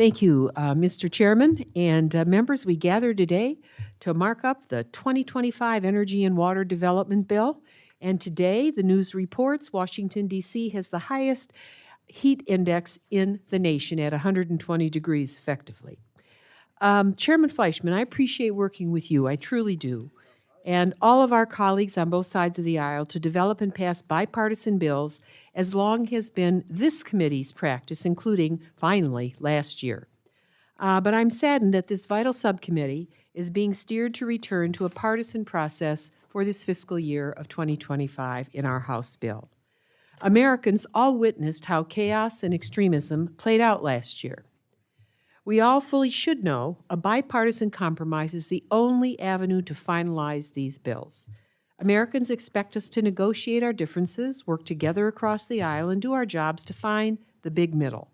Thank you, Mr. Chairman and members. We gather today to mark up the 2025 Energy and Water Development Bill. And today, the news reports Washington, D.C. has the highest heat index in the nation at 120 degrees effectively. Chairman Fleischman, I appreciate working with you. I truly do. And all of our colleagues on both sides of the aisle to develop and pass bipartisan bills as long has been this committee's practice, including, finally, last year. But I'm saddened that this vital subcommittee is being steered to return to a partisan process for this fiscal year of 2025 in our House bill. Americans all witnessed how chaos and extremism played out last year. We all fully should know a bipartisan compromise is the only avenue to finalize these bills. Americans expect us to negotiate our differences, work together across the aisle, and do our jobs to find the big middle.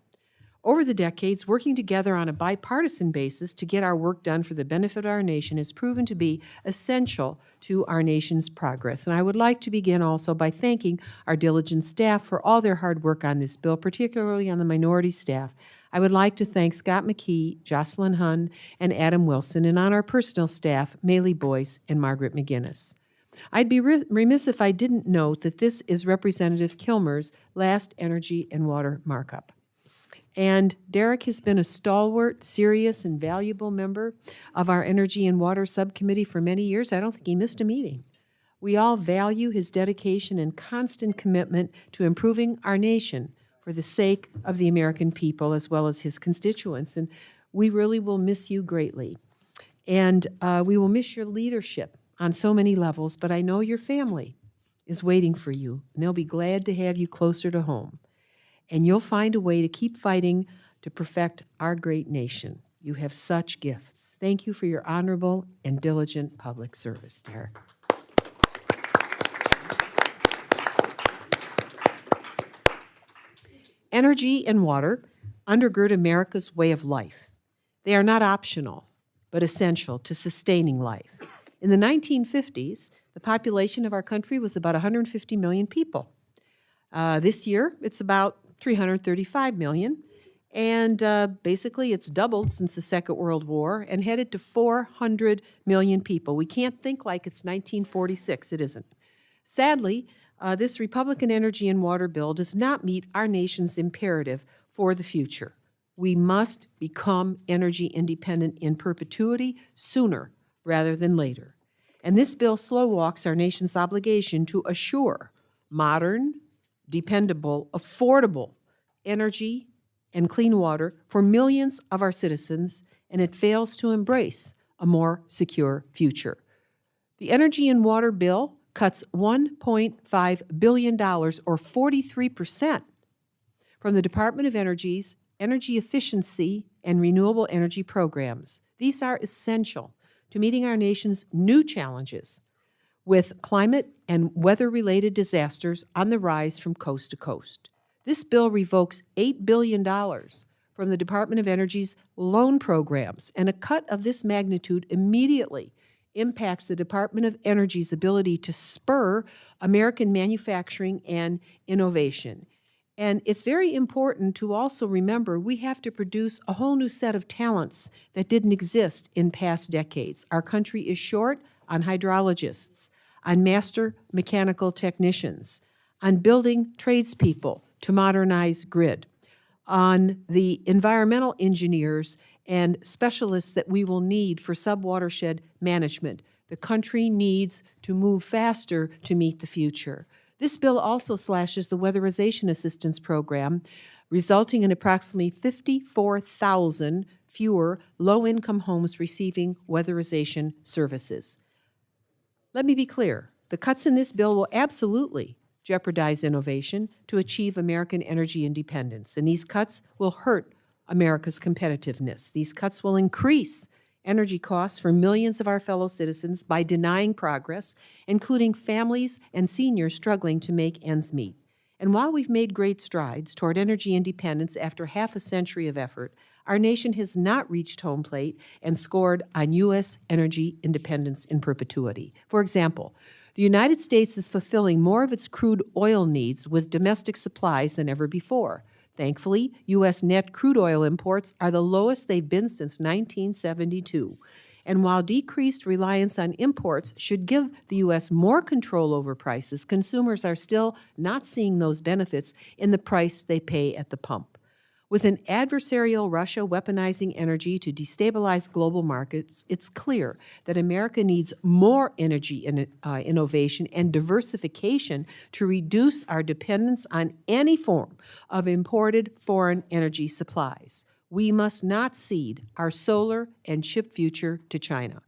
Over the decades, working together on a bipartisan basis to get our work done for the benefit of our nation has proven to be essential to our nation's progress. And I would like to begin also by thanking our diligent staff for all their hard work on this bill, particularly on the minority staff. I would like to thank Scott McKee, Jocelyn Hunn, and Adam Wilson, and on our personal staff, Maylee Boyce and Margaret McGinnis. I'd be remiss if I didn't note that this is Representative Kilmer's last energy and water markup. And Derek has been a stalwart, serious, and valuable member of our Energy and Water Subcommittee for many years. I don't think he missed a meeting. We all value his dedication and constant commitment to improving our nation for the sake of the American people as well as his constituents. And we really will miss you greatly. And we will miss your leadership on so many levels, but I know your family is waiting for you, and they'll be glad to have you closer to home. And you'll find a way to keep fighting to perfect our great nation. You have such gifts. Thank you for your honorable and diligent public service, Derek. Energy and water undergird America's way of life. They are not optional, but essential to sustaining life. In the 1950s, the population of our country was about 150 million people. This year, it's about 335 million, and basically it's doubled since the Second World War and headed to 400 million people. We can't think like it's 1946. It isn't. Sadly, this Republican energy and water bill does not meet our nation's imperative for the future. We must become energy independent in perpetuity sooner rather than later. And this bill slow walks our nation's obligation to assure modern, dependable, affordable energy and clean water for millions of our citizens, and it fails to embrace a more secure future. The Energy and Water Bill cuts $1.5 billion, or 43%, from the Department of Energy's energy efficiency and renewable energy programs. These are essential to meeting our nation's new challenges with climate and weather-related disasters on the rise from coast to coast. This bill revokes $8 billion from the Department of Energy's loan programs, and a cut of this magnitude immediately impacts the Department of Energy's ability to spur American manufacturing and innovation. And it's very important to also remember we have to produce a whole new set of talents that didn't exist in past decades. Our country is short on hydrologists, on master mechanical technicians, on building tradespeople to modernize grid, on the environmental engineers and specialists that we will need for subwatershed management. The country needs to move faster to meet the future. This bill also slashes the Weatherization Assistance Program, resulting in approximately 54,000 fewer low-income homes receiving weatherization services. Let me be clear. The cuts in this bill will absolutely jeopardize innovation to achieve American energy independence, and these cuts will hurt America's competitiveness. These cuts will increase energy costs for millions of our fellow citizens by denying progress, including families and seniors struggling to make ends meet. And while we've made great strides toward energy independence after half a century of effort, our nation has not reached home plate and scored on U.S. energy independence in perpetuity. For example, the United States is fulfilling more of its crude oil needs with domestic supplies than ever before. Thankfully, U.S. net crude oil imports are the lowest they've been since 1972. And while decreased reliance on imports should give the U.S. more control over prices, consumers are still not seeing those benefits in the price they pay at the pump. With an adversarial Russia weaponizing energy to destabilize global markets, it's clear that America needs more energy innovation and diversification to reduce our dependence on any form of imported foreign energy supplies. We must not cede our solar and chip future to China.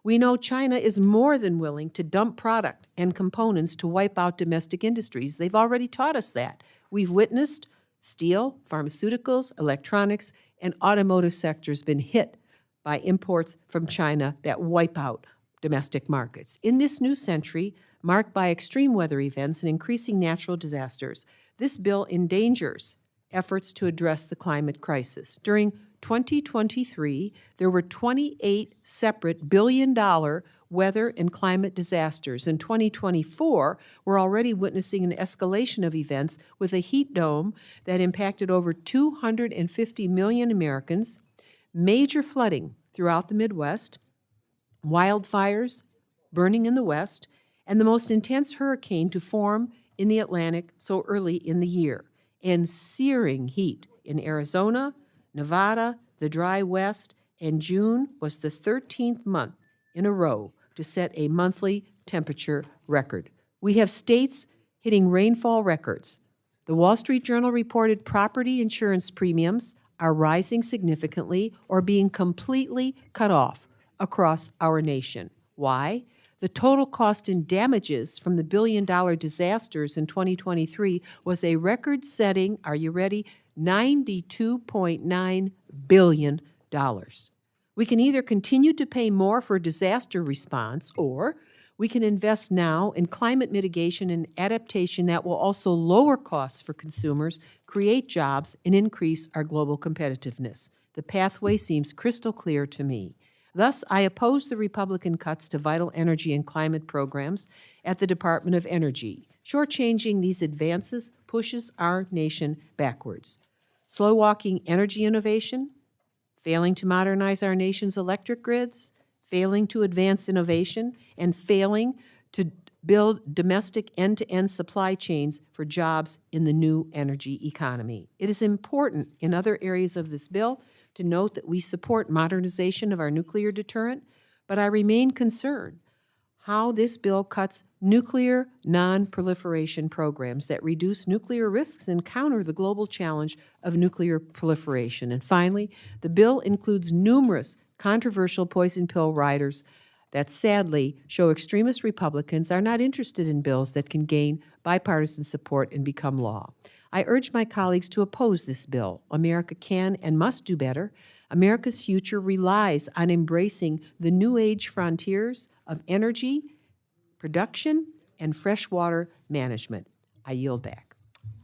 We know China is more than willing to dump product and components to wipe out domestic industries. They've already taught us that. We've witnessed steel, pharmaceuticals, electronics, and automotive sectors been hit by imports from China that wipe out domestic markets. In this new century, marked by extreme weather events and increasing natural disasters, this bill endangers efforts to address the climate crisis. During 2023, there were 28 separate billion-dollar weather and climate disasters. In 2024, we're already witnessing an escalation of events with a heat dome that impacted over 250 million Americans, major flooding throughout the Midwest, wildfires burning in the West, and the most intense hurricane to form in the Atlantic so early in the year, and searing heat in Arizona, Nevada, the dry West, and June was the 13th month in a row to set a monthly temperature record. We have states hitting rainfall records. The Wall Street Journal reported property insurance premiums are rising significantly or being completely cut off across our nation. Why? The total cost in damages from the billion-dollar disasters in 2023 was a record-setting, are you ready, $92.9 billion. We can either continue to pay more for disaster response, or we can invest now in climate mitigation and adaptation that will also lower costs for consumers, create jobs, and increase our global competitiveness. The pathway seems crystal clear to me. Thus, I oppose the Republican cuts to vital energy and climate programs at the Department of Energy. Shortchanging these advances pushes our nation backwards. Slow-walking energy innovation, failing to modernize our nation's electric grids, failing to advance innovation, and failing to build domestic end-to-end supply chains for jobs in the new energy economy. It is important in other areas of this bill to note that we support modernization of our nuclear deterrent, but I remain concerned how this bill cuts nuclear nonproliferation programs that reduce nuclear risks and counter the global challenge of nuclear proliferation. And finally, the bill includes numerous controversial poison pill riders that sadly show extremist Republicans are not interested in bills that can gain bipartisan support and become law. I urge my colleagues to oppose this bill. America can and must do better. America's future relies on embracing the new age frontiers of energy, production, and freshwater management. I yield back.